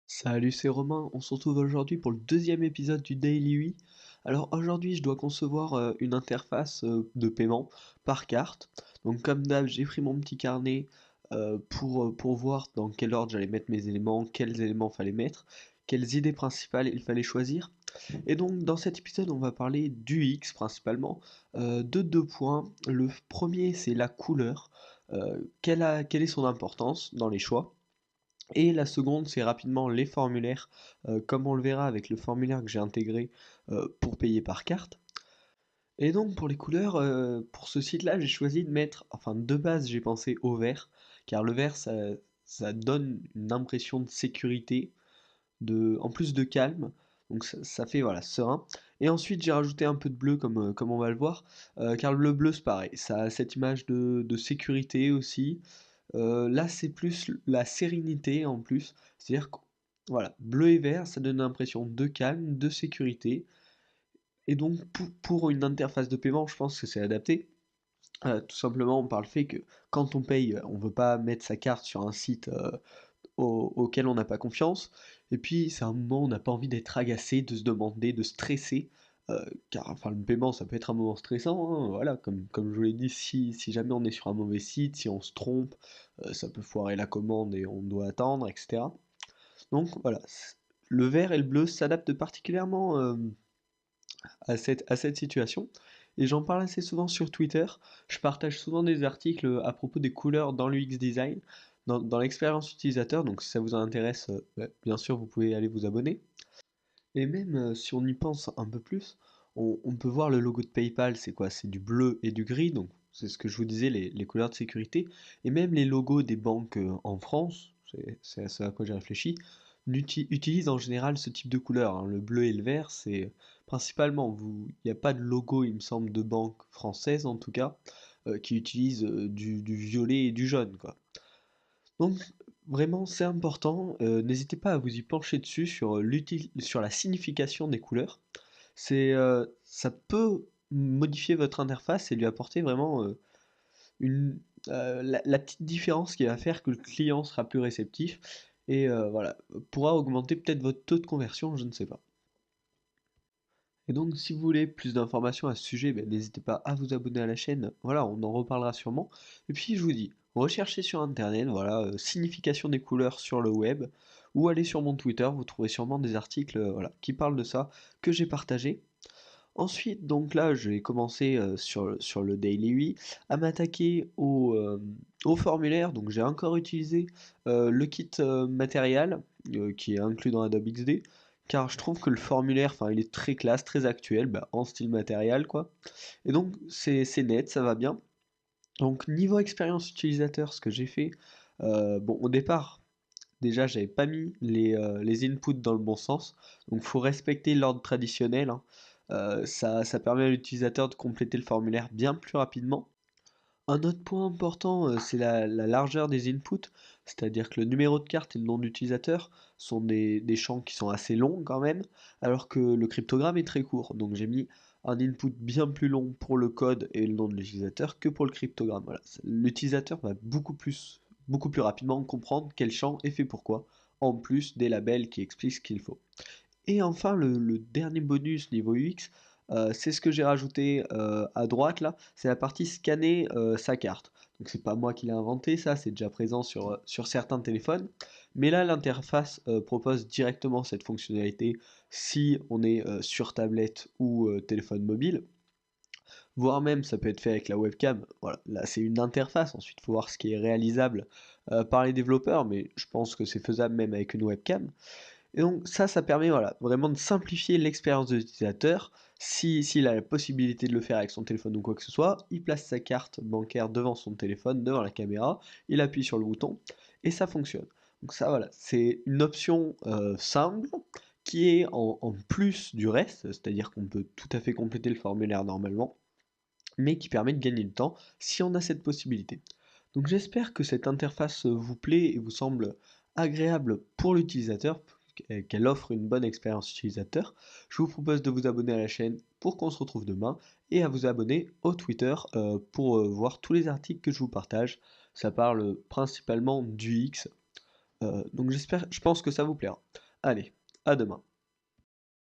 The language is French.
Salut, c'est Romain. On se retrouve aujourd'hui pour le deuxième épisode du Daily UI. Alors aujourd'hui, je dois concevoir une interface de paiement par carte. Donc comme d'hab, j'ai pris mon petit carnet pour voir dans quel ordre j'allais mettre mes éléments, quels éléments fallait mettre, quelles idées principales il fallait choisir. Et donc dans cet épisode, on va parler du X principalement, de deux points. Le premier, c'est la couleur. Quelle est son importance dans les choix? Et la seconde, c'est rapidement les formulaires, comme on le verra avec le formulaire que j'ai intégré pour payer par carte. Et donc pour les couleurs, pour ce site-là, j'ai choisi de mettre, enfin de base j'ai pensé au vert, car le vert ça donne une impression de sécurité, en plus de calme, donc ça fait voilà, serein. Et ensuite j'ai rajouté un peu de bleu comme on va le voir, car le bleu c'est pareil, ça a cette image de sécurité aussi. Là, c'est plus la sérénité en plus. C'est-à-dire que, voilà, bleu et vert, ça donne l'impression de calme, de sécurité. Et donc, pour une interface de paiement, je pense que c'est adapté. Tout simplement par le fait que quand on paye, on veut pas mettre sa carte sur un site auquel on n'a pas confiance. Et puis, c'est un moment où on n'a pas envie d'être agacé, de se demander, de stresser. Car enfin, le paiement, ça peut être un moment stressant, hein, voilà, comme je vous l'ai dit, si jamais on est sur un mauvais site, si on se trompe, ça peut foirer la commande et on doit attendre, etc. Donc voilà, le vert et le bleu s'adaptent particulièrement à cette situation. Et j'en parle assez souvent sur Twitter. Je partage souvent des articles à propos des couleurs dans l'UX design, dans l'expérience utilisateur. Donc si ça vous intéresse, bien sûr, vous pouvez aller vous abonner. Et même si on y pense un peu plus, on peut voir le logo de PayPal, c'est quoi? C'est du bleu et du gris, donc c'est ce que je vous disais, les couleurs de sécurité. Et même les logos des banques en France, c'est à ce à quoi j'ai réfléchi, utilisent en général ce type de couleur, hein. Le bleu et le vert, c'est principalement, il n'y a pas de logo, il me semble, de banque française en tout cas, qui utilise du violet et du jaune, quoi. Donc vraiment c'est important, n'hésitez pas à vous y pencher dessus sur la signification des couleurs. Ça peut modifier votre interface et lui apporter vraiment une, la petite différence qui va faire que le client sera plus réceptif et voilà, pourra augmenter peut-être votre taux de conversion, je ne sais pas. Et donc, si vous voulez plus d'informations à ce sujet, ben, n'hésitez pas à vous abonner à la chaîne. Voilà, on en reparlera sûrement. Et puis, je vous dis, recherchez sur Internet, voilà, signification des couleurs sur le web, ou allez sur mon Twitter, vous trouverez sûrement des articles, voilà, qui parlent de ça, que j'ai partagé. Ensuite, donc là, je vais commencer sur le Daily UI à m'attaquer au formulaire. Donc, j'ai encore utilisé le kit matériel qui est inclus dans Adobe XD, car je trouve que le formulaire, enfin, il est très classe, très actuel, bah, en style matériel, quoi. Et donc, c'est net, ça va bien. Donc, niveau expérience utilisateur, ce que j'ai fait, bon, au départ, déjà, j'avais pas mis les inputs dans le bon sens, donc faut respecter l'ordre traditionnel, hein. Ça permet à l'utilisateur de compléter le formulaire bien plus rapidement. Un autre point important, c'est la largeur des inputs, c'est-à-dire que le numéro de carte et le nom d'utilisateur sont des champs qui sont assez longs quand même, alors que le cryptogramme est très court. Donc j'ai mis un input bien plus long pour le code et le nom de l'utilisateur que pour le cryptogramme. Voilà. L'utilisateur va beaucoup plus rapidement comprendre quel champ est fait pourquoi, en plus des labels qui expliquent ce qu'il faut. Et enfin, le dernier bonus niveau UX, c'est ce que j'ai rajouté à droite là, c'est la partie scanner sa carte. Donc c'est pas moi qui l'ai inventé, ça c'est déjà présent sur certains téléphones. Mais là l'interface propose directement cette fonctionnalité si on est sur tablette ou téléphone mobile. Voire même ça peut être fait avec la webcam. Voilà, là c'est une interface, ensuite il faut voir ce qui est réalisable par les développeurs, mais je pense que c'est faisable même avec une webcam. Et donc ça permet voilà, vraiment de simplifier l'expérience de l'utilisateur. S'il a la possibilité de le faire avec son téléphone ou quoi que ce soit, il place sa carte bancaire devant son téléphone, devant la caméra, il appuie sur le bouton et ça fonctionne. Donc ça voilà, c'est une option simple qui est en plus du reste, c'est-à-dire qu'on peut tout à fait compléter le formulaire normalement, mais qui permet de gagner du temps si on a cette possibilité. Donc j'espère que cette interface vous plaît et vous semble agréable pour l'utilisateur, qu'elle offre une bonne expérience utilisateur. Je vous propose de vous abonner à la chaîne pour qu'on se retrouve demain et à vous abonner au Twitter pour voir tous les articles que je vous partage. Ça parle principalement du X. Donc je pense que ça vous plaira. Allez, à demain.